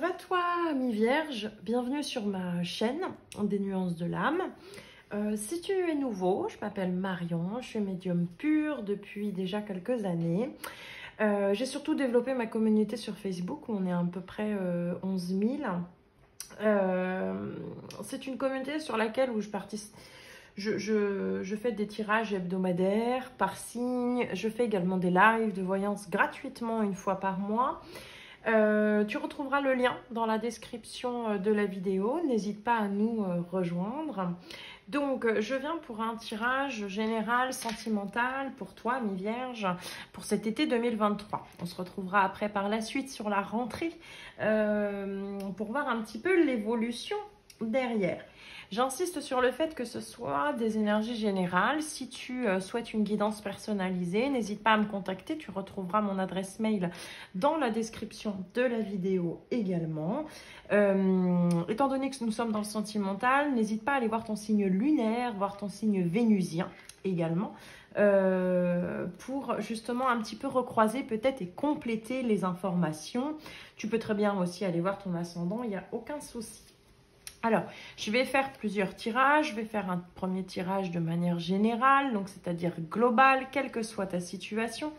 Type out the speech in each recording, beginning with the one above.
Bonjour à toi, ami Vierge, bienvenue sur ma chaîne des nuances de l'âme. Si tu es nouveau, je m'appelle Marion, je suis médium pur depuis déjà quelques années. J'ai surtout développé ma communauté sur Facebook, où on est à peu près 11 000. C'est une communauté sur laquelle où je participe. Je fais des tirages hebdomadaires par signe. Je fais également des lives de voyance gratuitement une fois par mois. Tu retrouveras le lien dans la description de la vidéo. N'hésite pas à nous rejoindre. Donc, je viens pour un tirage général sentimental pour toi, mi Vierge, pour cet été 2023. On se retrouvera après par la suite sur la rentrée pour voir un petit peu l'évolution derrière. J'insiste sur le fait que ce soit des énergies générales. Si tu souhaites une guidance personnalisée, n'hésite pas à me contacter. Tu retrouveras mon adresse mail dans la description de la vidéo également. Étant donné que nous sommes dans le sentimental, n'hésite pas à aller voir ton signe lunaire, voir ton signe vénusien également, pour justement un petit peu recroiser peut-être et compléter les informations. Tu peux très bien aussi aller voir ton ascendant, il n'y a aucun souci. Alors, je vais faire plusieurs tirages. Je vais faire un premier tirage de manière générale, donc c'est-à-dire global, quelle que soit ta situation.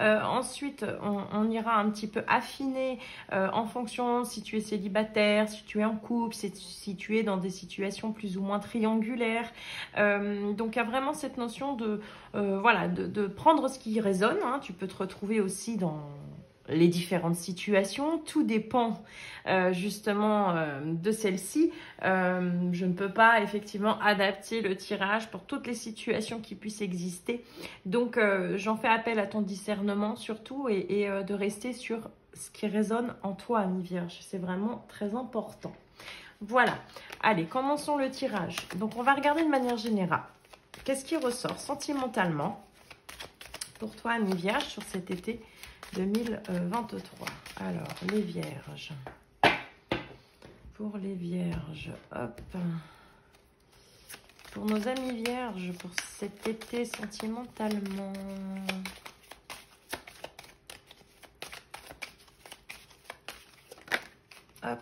Ensuite, on ira un petit peu affiner en fonction si tu es célibataire, si tu es en couple, si tu es dans des situations plus ou moins triangulaires. Donc, il y a vraiment cette notion de, voilà, de prendre ce qui résonne. Hein. Tu peux te retrouver aussi dans les différentes situations, tout dépend justement de celle-ci. Je ne peux pas effectivement adapter le tirage pour toutes les situations qui puissent exister, donc j'en fais appel à ton discernement surtout et de rester sur ce qui résonne en toi, ami Vierge, c'est vraiment très important. Voilà, allez, commençons le tirage. Donc on va regarder de manière générale qu'est-ce qui ressort sentimentalement pour toi, ami Vierge, sur cet été 2023. Alors, les vierges. Pour les vierges, hop. Pour nos amis vierges, pour cet été sentimentalement. Hop.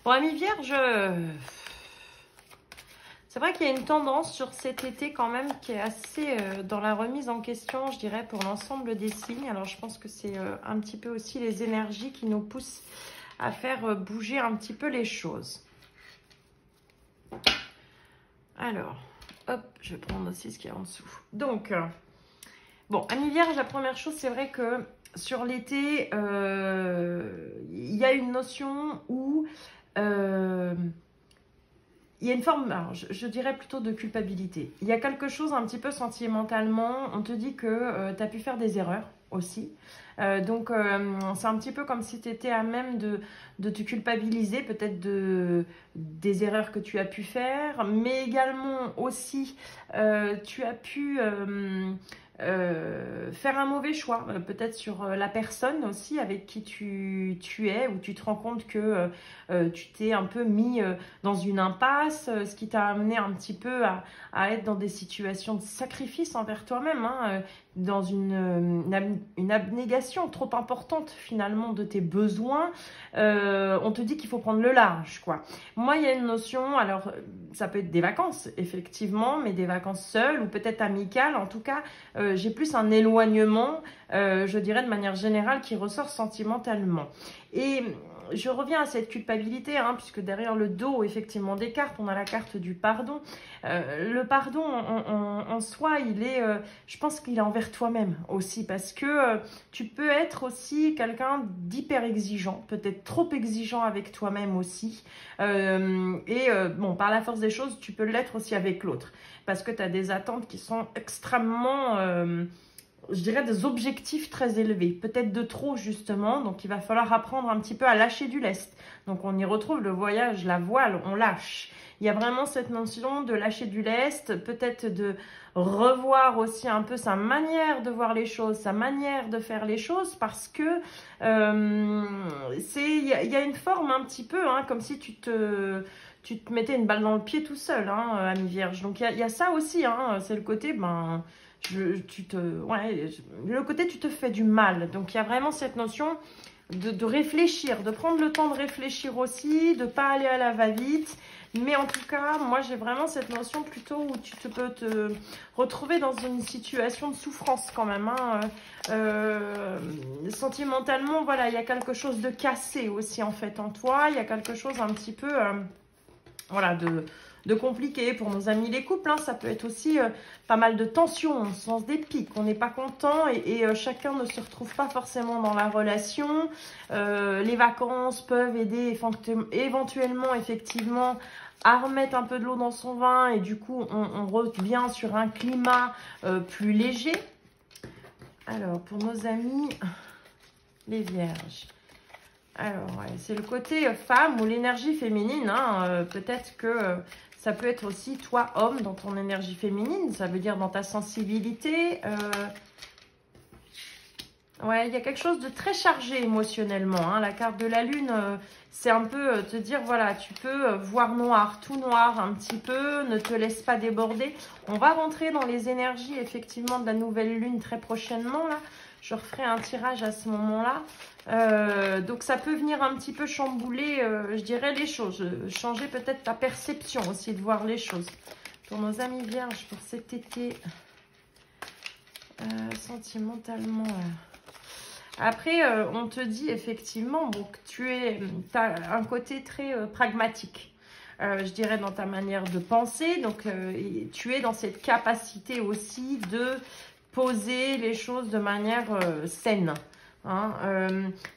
Pour amis vierges, c'est vrai qu'il y a une tendance sur cet été quand même qui est assez dans la remise en question, je dirais, pour l'ensemble des signes. Alors, je pense que c'est un petit peu aussi les énergies qui nous poussent à faire bouger un petit peu les choses. Alors, hop, je vais prendre aussi ce qu'il y a en dessous. Donc, bon, amis vierges, la première chose, c'est vrai que sur l'été, il y a une notion où il y a une forme, alors je dirais plutôt de culpabilité. Il y a quelque chose un petit peu sentimentalement, on te dit que tu as pu faire des erreurs aussi. Donc, c'est un petit peu comme si tu étais à même de te culpabiliser peut-être des erreurs que tu as pu faire, mais également aussi, tu as pu faire un mauvais choix, peut-être sur la personne aussi avec qui tu es, où tu te rends compte que tu t'es un peu mis dans une impasse, ce qui t'a amené un petit peu à être dans des situations de sacrifice envers toi-même, hein, dans une abnégation trop importante finalement de tes besoins. On te dit qu'il faut prendre le large, quoi. Moi, il y a une notion, alors ça peut être des vacances effectivement, mais des vacances seules ou peut-être amicales. En tout cas, j'ai plus un éloignement, je dirais de manière générale, qui ressort sentimentalement. Et je reviens à cette culpabilité, hein, puisque derrière le dos, effectivement, des cartes, on a la carte du pardon. Le pardon, en soi, il est, je pense qu'il est envers toi-même aussi, parce que tu peux être aussi quelqu'un d'hyper exigeant, peut-être trop exigeant avec toi-même aussi. Bon, par la force des choses, tu peux l'être aussi avec l'autre, parce que tu as des attentes qui sont extrêmement je dirais, des objectifs très élevés, peut-être de trop justement, donc il va falloir apprendre un petit peu à lâcher du lest. Donc on y retrouve le voyage, la voile, on lâche. Il y a vraiment cette notion de lâcher du lest, peut-être de revoir aussi un peu sa manière de voir les choses, sa manière de faire les choses, parce que il y a une forme un petit peu, hein, comme si tu te mettais une balle dans le pied tout seul, hein, ami Vierge. Donc il y a ça aussi, hein, c'est le côté, ben... le côté tu te fais du mal. Donc il y a vraiment cette notion de réfléchir, de prendre le temps de réfléchir aussi, de pas aller à la va-vite. Mais en tout cas, moi j'ai vraiment cette notion plutôt où peux te retrouver dans une situation de souffrance quand même. Hein. Sentimentalement, voilà, il y a quelque chose de cassé aussi en fait en toi. Il y a quelque chose un petit peu, voilà, de compliqué pour nos amis les couples, hein. Ça peut être aussi pas mal de tensions, au sens des pics, on n'est pas content et chacun ne se retrouve pas forcément dans la relation. Les vacances peuvent aider éventuellement, effectivement, à remettre un peu de l'eau dans son vin et du coup on revient sur un climat plus léger. Alors pour nos amis les vierges, alors ouais, c'est le côté femme ou l'énergie féminine, hein. Peut-être que ça peut être aussi toi, homme, dans ton énergie féminine. Ça veut dire dans ta sensibilité. Ouais, il y a quelque chose de très chargé émotionnellement. Hein. La carte de la lune, c'est un peu te dire, voilà, tu peux voir noir, tout noir un petit peu. Ne te laisse pas déborder. On va rentrer dans les énergies, effectivement, de la nouvelle lune très prochainement, là. Je referai un tirage à ce moment-là. Donc, ça peut venir un petit peu chambouler, je dirais, les choses. Changer peut-être ta perception aussi de voir les choses. Pour nos amis vierges, pour cet été, sentimentalement... Après, on te dit effectivement bon, que tu as un côté très pragmatique. Je dirais dans ta manière de penser. Donc, tu es dans cette capacité aussi de poser les choses de manière saine. Hein.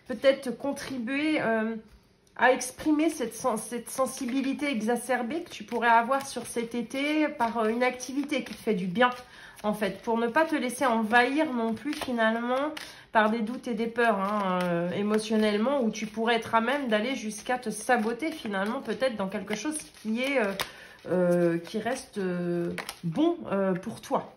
Peut-être contribuer à exprimer cette sensibilité exacerbée que tu pourrais avoir sur cet été par une activité qui te fait du bien, en fait. Pour ne pas te laisser envahir non plus, finalement, par des doutes et des peurs, hein, émotionnellement, où tu pourrais être à même d'aller jusqu'à te saboter, finalement, peut-être dans quelque chose qui reste bon pour toi.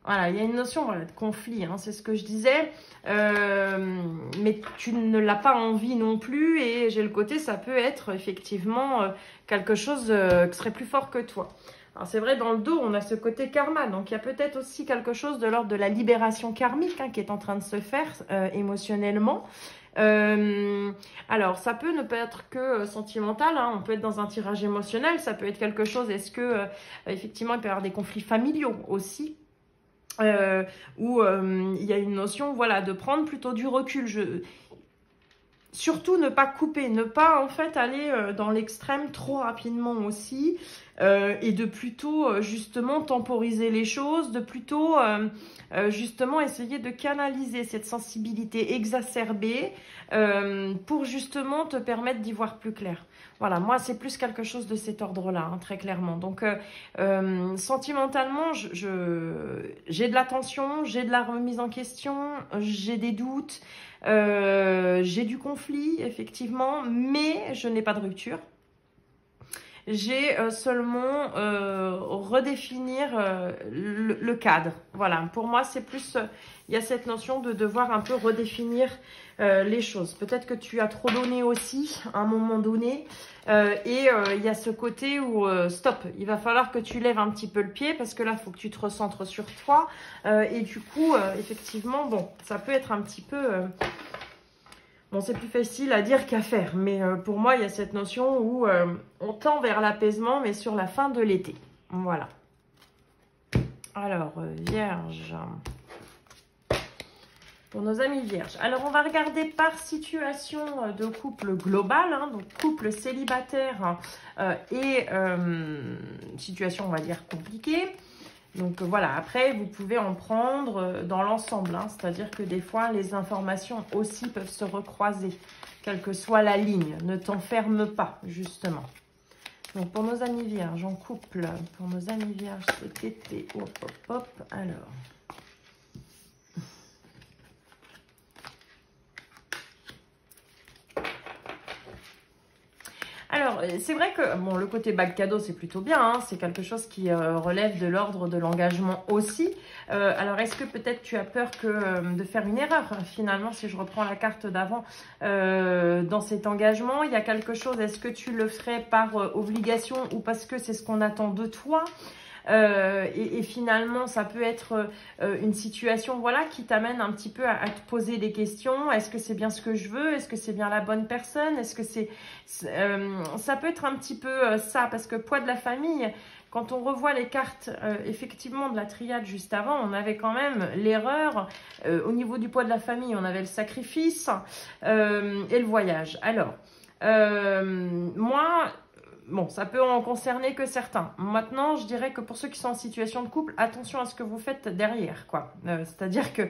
Voilà, il y a une notion voilà, de conflit, hein, c'est ce que je disais, mais tu ne l'as pas envie non plus, et j'ai le côté, ça peut être effectivement quelque chose qui serait plus fort que toi. Alors c'est vrai, dans le dos, on a ce côté karma, donc il y a peut-être aussi quelque chose de l'ordre de la libération karmique, hein, qui est en train de se faire émotionnellement. Alors ça peut ne pas être que sentimental, hein, on peut être dans un tirage émotionnel, ça peut être quelque chose, est-ce que effectivement il peut y avoir des conflits familiaux aussi, où il y a une notion, voilà, de prendre plutôt du recul. Surtout ne pas couper, ne pas en fait aller dans l'extrême trop rapidement aussi, et de plutôt justement temporiser les choses, de plutôt justement essayer de canaliser cette sensibilité exacerbée pour justement te permettre d'y voir plus clair. Voilà, moi c'est plus quelque chose de cet ordre-là, hein, très clairement. Donc sentimentalement, j'ai de la tension, j'ai de la remise en question, j'ai des doutes, j'ai du conflit, effectivement, mais je n'ai pas de rupture. J'ai seulement redéfinir le cadre. Voilà, pour moi, c'est plus... il y a cette notion de devoir un peu redéfinir les choses. Peut-être que tu as trop donné aussi à un moment donné. Et il y a ce côté où, stop, il va falloir que tu lèves un petit peu le pied parce que là, il faut que tu te recentres sur toi. Et du coup, effectivement, bon, ça peut être un petit peu... bon, c'est plus facile à dire qu'à faire, mais pour moi, il y a cette notion où on tend vers l'apaisement, mais sur la fin de l'été. Voilà. Alors, Vierge. Pour nos amis vierges. Alors, on va regarder par situation de couple global, hein, donc couple célibataire et situation, on va dire, compliquée. Donc voilà, après, vous pouvez en prendre dans l'ensemble, hein, c'est-à-dire que des fois, les informations aussi peuvent se recroiser, quelle que soit la ligne. Ne t'enferme pas, justement. Donc, pour nos amis vierges, en couple, pour nos amis vierges cet été, hop, hop, hop, alors... Alors, c'est vrai que bon, le côté bague cadeau, c'est plutôt bien. Hein, c'est quelque chose qui relève de l'ordre de l'engagement aussi. Alors, est-ce que peut-être tu as peur de faire une erreur? Finalement, si je reprends la carte d'avant, dans cet engagement, il y a quelque chose. Est-ce que tu le ferais par obligation ou parce que c'est ce qu'on attend de toi? Et finalement, ça peut être une situation voilà, qui t'amène un petit peu à te poser des questions. Est-ce que c'est bien ce que je veux? Est-ce que c'est bien la bonne personne? Est-ce que ça peut être un petit peu ça, parce que poids de la famille, quand on revoit les cartes effectivement de la triade juste avant, on avait quand même l'erreur. Au niveau du poids de la famille, on avait le sacrifice et le voyage. Alors, moi... Bon, ça peut en concerner que certains. Maintenant, je dirais que pour ceux qui sont en situation de couple, attention à ce que vous faites derrière, quoi. C'est-à-dire que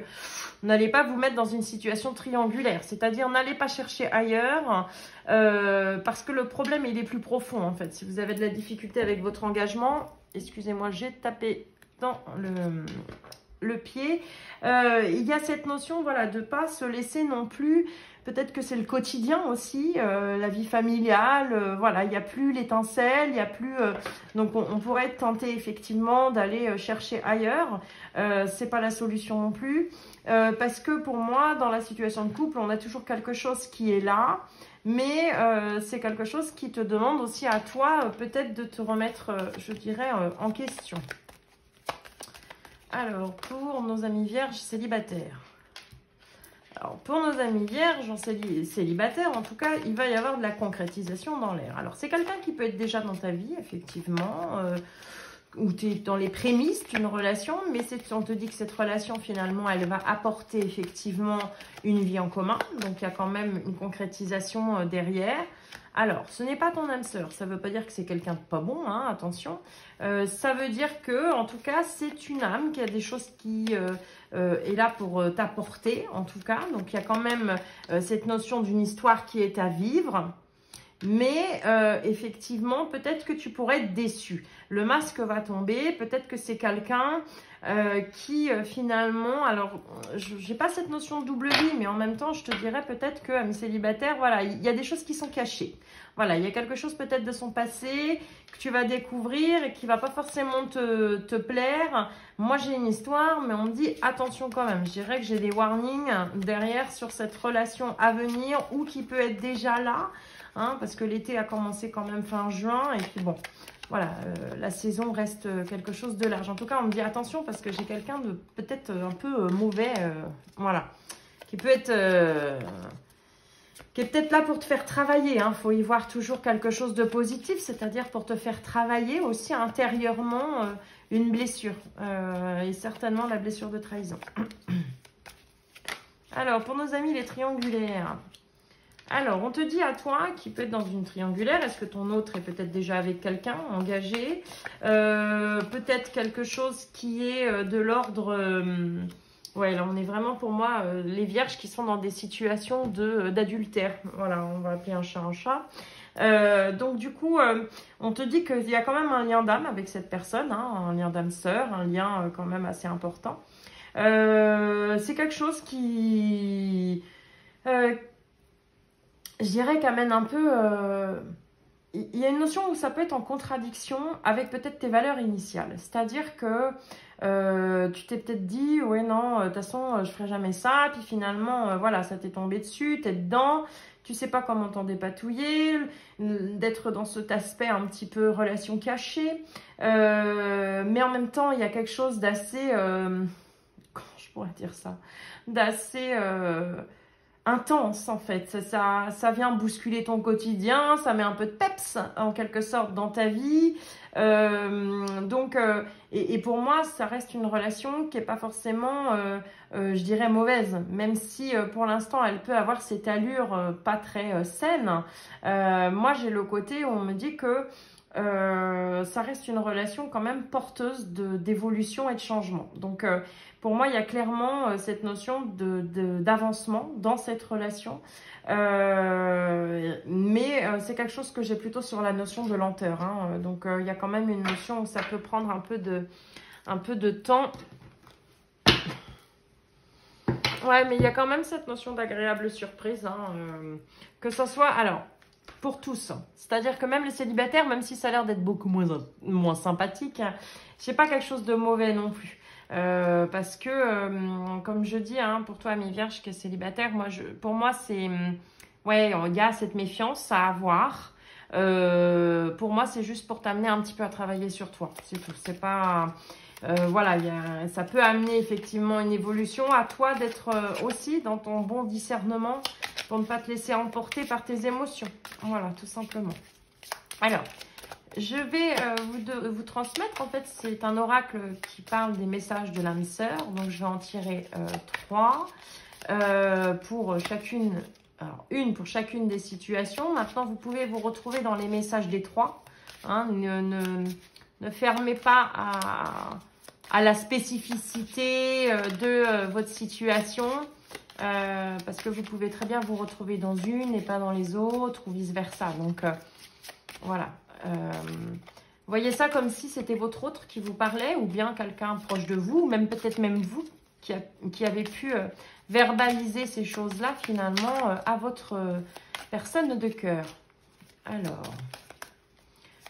n'allez pas vous mettre dans une situation triangulaire. C'est-à-dire, n'allez pas chercher ailleurs, parce que le problème, il est plus profond, en fait. Si vous avez de la difficulté avec votre engagement, excusez-moi, j'ai tapé dans le pied. Il y a cette notion, voilà, de ne pas se laisser non plus... Peut-être que c'est le quotidien aussi, la vie familiale, voilà, il n'y a plus l'étincelle, il n'y a plus... donc, on pourrait être tenté effectivement d'aller chercher ailleurs. C'est pas la solution non plus. Parce que pour moi, dans la situation de couple, on a toujours quelque chose qui est là. Mais c'est quelque chose qui te demande aussi à toi, peut-être de te remettre, je dirais, en question. Alors, pour nos amis vierges célibataires. Alors, pour nos amis vierges, célibataires, en tout cas, il va y avoir de la concrétisation dans l'air. Alors, c'est quelqu'un qui peut être déjà dans ta vie, effectivement, où tu es dans les prémices d'une relation, mais on te dit que cette relation, finalement, elle va apporter effectivement une vie en commun. Donc, il y a quand même une concrétisation derrière. Alors, ce n'est pas ton âme sœur, ça ne veut pas dire que c'est quelqu'un de pas bon, hein, attention. Ça veut dire que, en tout cas, c'est une âme qui a des choses qui est là pour t'apporter, en tout cas. Donc, il y a quand même cette notion d'une histoire qui est à vivre. Mais effectivement, peut-être que tu pourrais être déçu. Le masque va tomber, peut-être que c'est quelqu'un qui finalement... Alors, je n'ai pas cette notion de double vie, mais en même temps, je te dirais peut-être que ami célibataire, voilà, il y a des choses qui sont cachées. Voilà, il y a quelque chose peut-être de son passé que tu vas découvrir et qui va pas forcément te plaire. Moi, j'ai une histoire, mais on me dit attention quand même. Je dirais que j'ai des warnings derrière sur cette relation à venir ou qui peut être déjà là. Hein, parce que l'été a commencé quand même fin juin. Et puis bon, voilà, la saison reste quelque chose de large. En tout cas, on me dit attention parce que j'ai quelqu'un de peut-être un peu mauvais. Voilà, qui peut être... qui est peut-être là pour te faire travailler. Il faut y voir toujours quelque chose de positif, c'est-à-dire pour te faire travailler aussi intérieurement une blessure. Et certainement la blessure de trahison. Alors, pour nos amis les triangulaires. Alors, on te dit à toi, qui peut être dans une triangulaire, est-ce que ton autre est peut-être déjà avec quelqu'un, engagé? Peut-être quelque chose qui est de l'ordre... ouais, là, on est vraiment, pour moi, les vierges qui sont dans des situations d'adultère. Voilà, on va appeler un chat un chat. Donc, du coup, on te dit qu'il y a quand même un lien d'âme avec cette personne, hein, un lien d'âme-sœur, un lien quand même assez important. C'est quelque chose qui... je dirais qu'amène un peu... il y a une notion où ça peut être en contradiction avec peut-être tes valeurs initiales. C'est-à-dire que tu t'es peut-être dit, ouais non, de toute façon, je ferai jamais ça. Puis finalement, voilà, ça t'est tombé dessus, t'es dedans. Tu sais pas comment t'en dépatouiller, d'être dans cet aspect un petit peu relation cachée. Mais en même temps, il y a quelque chose d'assez... comment je pourrais dire ça? D'assez... intense en fait, ça vient bousculer ton quotidien, ça met un peu de peps en quelque sorte dans ta vie, et pour moi ça reste une relation qui est pas forcément je dirais mauvaise, même si pour l'instant elle peut avoir cette allure pas très saine. Moi j'ai le côté où on me dit que ça reste une relation quand même porteuse d'évolution et de changement. Donc pour moi, il y a clairement cette notion d'avancement dans cette relation. Mais c'est quelque chose que j'ai plutôt sur la notion de lenteur. Hein. Donc il y a quand même une notion où ça peut prendre un peu de temps. Ouais, mais il y a quand même cette notion d'agréable surprise. Hein, que ça soit... Alors, pour tous. C'est-à-dire que même les célibataires, même si ça a l'air d'être beaucoup moins sympathique, hein, c'est pas quelque chose de mauvais non plus. Parce que, comme je dis, hein, pour toi, mes vierges qui est célibataire, pour moi, c'est... ouais, il y a cette méfiance à avoir. Pour moi, c'est juste pour t'amener un petit peu à travailler sur toi. C'est tout. C'est pas... voilà, ça peut amener effectivement une évolution. À toi d'être aussi dans ton bon discernement pour ne pas te laisser emporter par tes émotions. Voilà, tout simplement. Alors, je vais vous transmettre, en fait, c'est un oracle qui parle des messages de l'âme sœur. Donc, je vais en tirer 3 pour chacune, alors une pour chacune des situations. Maintenant, vous pouvez vous retrouver dans les messages des 3. Hein, ne fermez pas à la spécificité de votre situation. Parce que vous pouvez très bien vous retrouver dans une et pas dans les autres ou vice-versa. Donc, voilà. Voyez ça comme si c'était votre autre qui vous parlait ou bien quelqu'un proche de vous, ou même peut-être même vous qui avez pu verbaliser ces choses-là finalement à votre personne de cœur. Alors,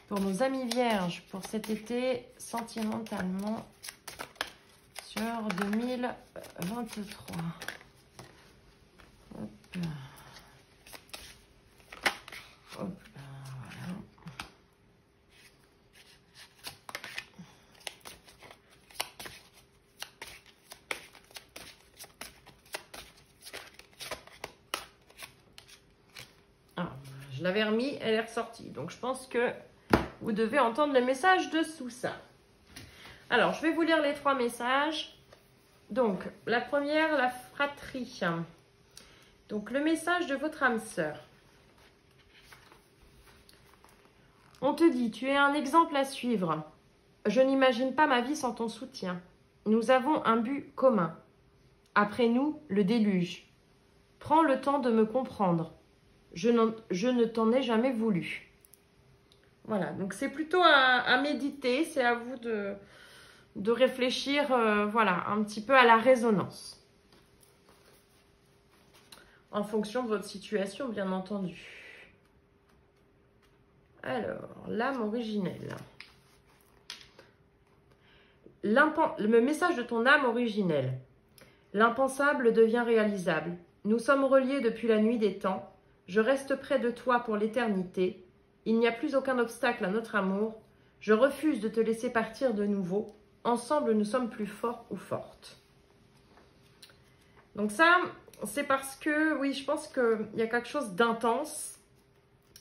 pour nos amis vierges, pour cet été, sentimentalement, sur 2023. Hop là. Hop là, voilà. Ah, je l'avais remis, elle est ressortie. Donc, je pense que vous devez entendre le message dessous ça. Alors, je vais vous lire les 3 messages. Donc, la première, la fratrie. Donc, le message de votre âme sœur. On te dit, tu es un exemple à suivre. Je n'imagine pas ma vie sans ton soutien. Nous avons un but commun. Après nous, le déluge. Prends le temps de me comprendre. Je ne t'en ai jamais voulu. Voilà, donc c'est plutôt à méditer. C'est à vous de réfléchir, voilà, un petit peu à la résonance. En fonction de votre situation, bien entendu. Alors, l'âme originelle. Le message de ton âme originelle. L'impensable devient réalisable. Nous sommes reliés depuis la nuit des temps. Je reste près de toi pour l'éternité. Il n'y a plus aucun obstacle à notre amour. Je refuse de te laisser partir de nouveau. Ensemble, nous sommes plus forts ou fortes. Donc ça, c'est parce que, oui, je pense qu'il y a quelque chose d'intense.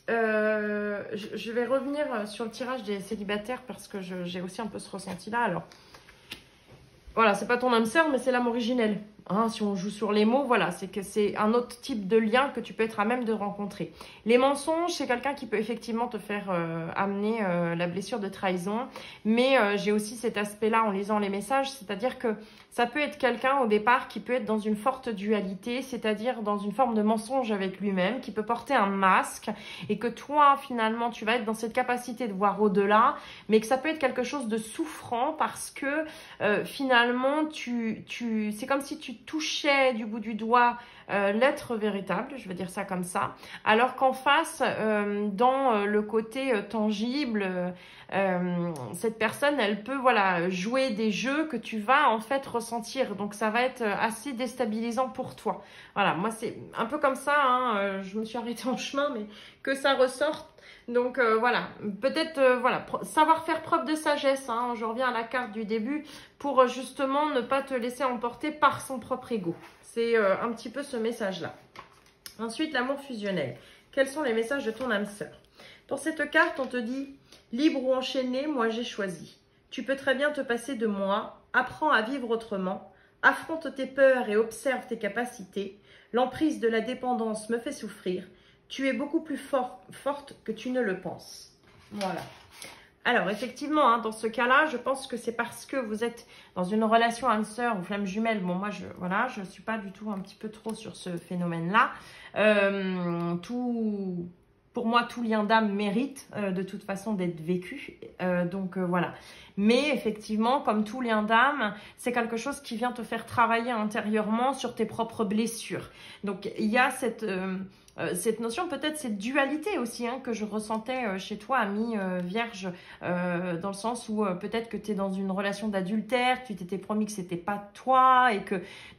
Je vais revenir sur le tirage des célibataires parce que j'ai aussi un peu ce ressenti-là. Alors, voilà, c'est pas ton âme sœur, mais c'est l'âme originelle. Hein, si on joue sur les mots, voilà, c'est que c'est un autre type de lien que tu peux être à même de rencontrer. Les mensonges, c'est quelqu'un qui peut effectivement te faire amener la blessure de trahison. Mais j'ai aussi cet aspect-là en lisant les messages, c'est-à-dire que ça peut être quelqu'un au départ qui peut être dans une forte dualité, c'est-à-dire dans une forme de mensonge avec lui-même, qui peut porter un masque et que toi, finalement, tu vas être dans cette capacité de voir au-delà, mais que ça peut être quelque chose de souffrant parce que finalement, c'est comme si tu touchais du bout du doigt l'être véritable, je veux dire ça comme ça, alors qu'en face, dans le côté tangible, cette personne, elle peut voilà jouer des jeux que tu vas en fait ressentir, donc ça va être assez déstabilisant pour toi. Voilà, moi c'est un peu comme ça, hein, je me suis arrêtée en chemin, mais que ça ressorte. Donc voilà, peut-être voilà, savoir faire preuve de sagesse, hein, je reviens à la carte du début, pour justement ne pas te laisser emporter par son propre ego. C'est un petit peu ce message-là. Ensuite, l'amour fusionnel. Quels sont les messages de ton âme sœur? Pour cette carte, on te dit « Libre ou enchaîné, moi j'ai choisi. Tu peux très bien te passer de moi. Apprends à vivre autrement. Affronte tes peurs et observe tes capacités. L'emprise de la dépendance me fait souffrir. Tu es beaucoup plus forte que tu ne le penses. » Voilà. Alors, effectivement, hein, dans ce cas-là, je pense que c'est parce que vous êtes dans une relation âme-sœur ou flamme jumelle. Bon, moi, je suis pas du tout un petit peu trop sur ce phénomène-là. Pour moi, tout lien d'âme mérite de toute façon d'être vécu. Donc, voilà. Mais effectivement, comme tout lien d'âme, c'est quelque chose qui vient te faire travailler intérieurement sur tes propres blessures. Donc, il y a cette cette notion, peut-être cette dualité aussi hein, que je ressentais chez toi, ami vierge, dans le sens où peut-être que tu es dans une relation d'adultère, tu t'étais promis que c'était pas toi,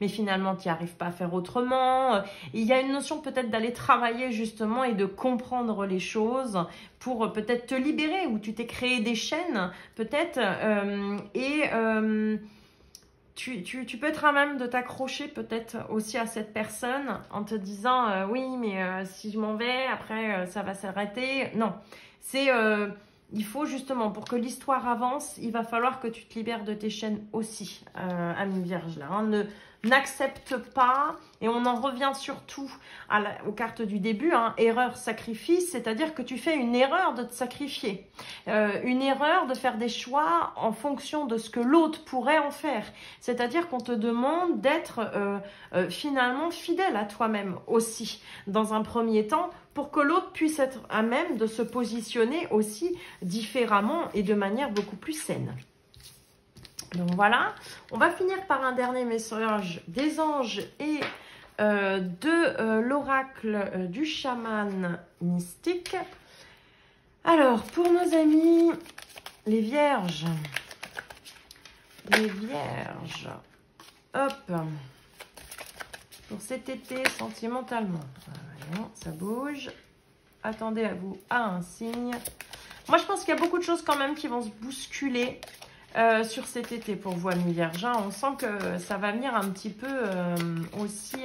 mais finalement tu n'y arrives pas à faire autrement. Il y a une notion peut-être d'aller travailler justement et de comprendre les choses pour peut-être te libérer, ou tu t'es créé des chaînes peut-être, tu peux être à même de t'accrocher peut-être aussi à cette personne en te disant oui mais si je m'en vais après ça va s'arrêter. Non, il faut justement pour que l'histoire avance, il va falloir que tu te libères de tes chaînes aussi, ami vierge là, hein. N'accepte pas, et on en revient surtout aux cartes du début, hein, erreur, sacrifice, c'est-à-dire que tu fais une erreur de te sacrifier, une erreur de faire des choix en fonction de ce que l'autre pourrait en faire, c'est-à-dire qu'on te demande d'être finalement fidèle à toi-même aussi, dans un premier temps, pour que l'autre puisse être à même de se positionner aussi différemment et de manière beaucoup plus saine. Donc voilà, on va finir par un dernier message des anges et de l'oracle du chaman mystique. Alors, pour nos amis, les vierges, hop, pour cet été sentimentalement, voyons, ça bouge, attendez-vous à un signe. Moi, je pense qu'il y a beaucoup de choses quand même qui vont se bousculer sur cet été pour vous, amis vierges. On sent que ça va venir un petit peu aussi,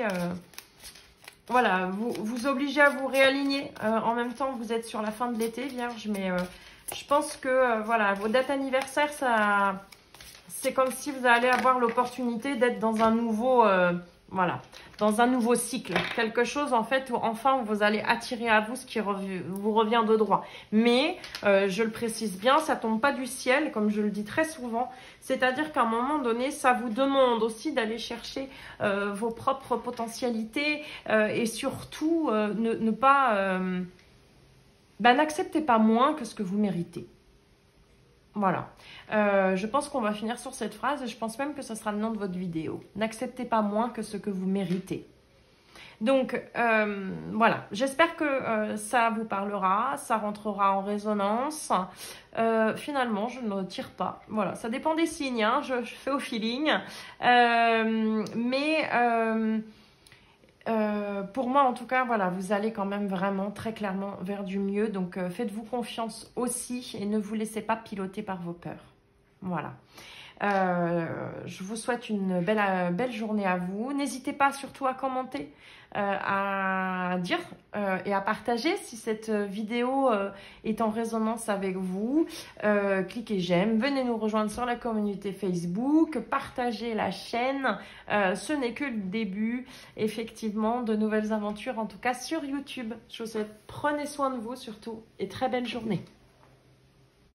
voilà, vous obliger à vous réaligner. En même temps, vous êtes sur la fin de l'été, vierge, mais je pense que, voilà, vos dates anniversaires, c'est comme si vous allez avoir l'opportunité d'être dans un nouveau... voilà, dans un nouveau cycle, quelque chose en fait où enfin vous allez attirer à vous ce qui vous revient de droit. Mais, je le précise bien, ça tombe pas du ciel, comme je le dis très souvent, c'est-à-dire qu'à un moment donné, ça vous demande aussi d'aller chercher vos propres potentialités et surtout ne pas... n'acceptez pas moins que ce que vous méritez. Voilà, je pense qu'on va finir sur cette phrase et je pense même que ce sera le nom de votre vidéo. N'acceptez pas moins que ce que vous méritez. Donc, voilà, j'espère que ça vous parlera, ça rentrera en résonance. Finalement, je ne tire pas. Voilà, ça dépend des signes, hein, je fais au feeling. Pour moi, en tout cas, voilà, vous allez quand même vraiment très clairement vers du mieux. Donc, faites-vous confiance aussi et ne vous laissez pas piloter par vos peurs. Voilà. Je vous souhaite une belle journée à vous. N'hésitez pas surtout à commenter, à dire et à partager si cette vidéo est en résonance avec vous. Cliquez j'aime, venez nous rejoindre sur la communauté Facebook, partagez la chaîne. Ce n'est que le début, effectivement, de nouvelles aventures, en tout cas sur YouTube. Je vous souhaite, prenez soin de vous surtout et très belle journée.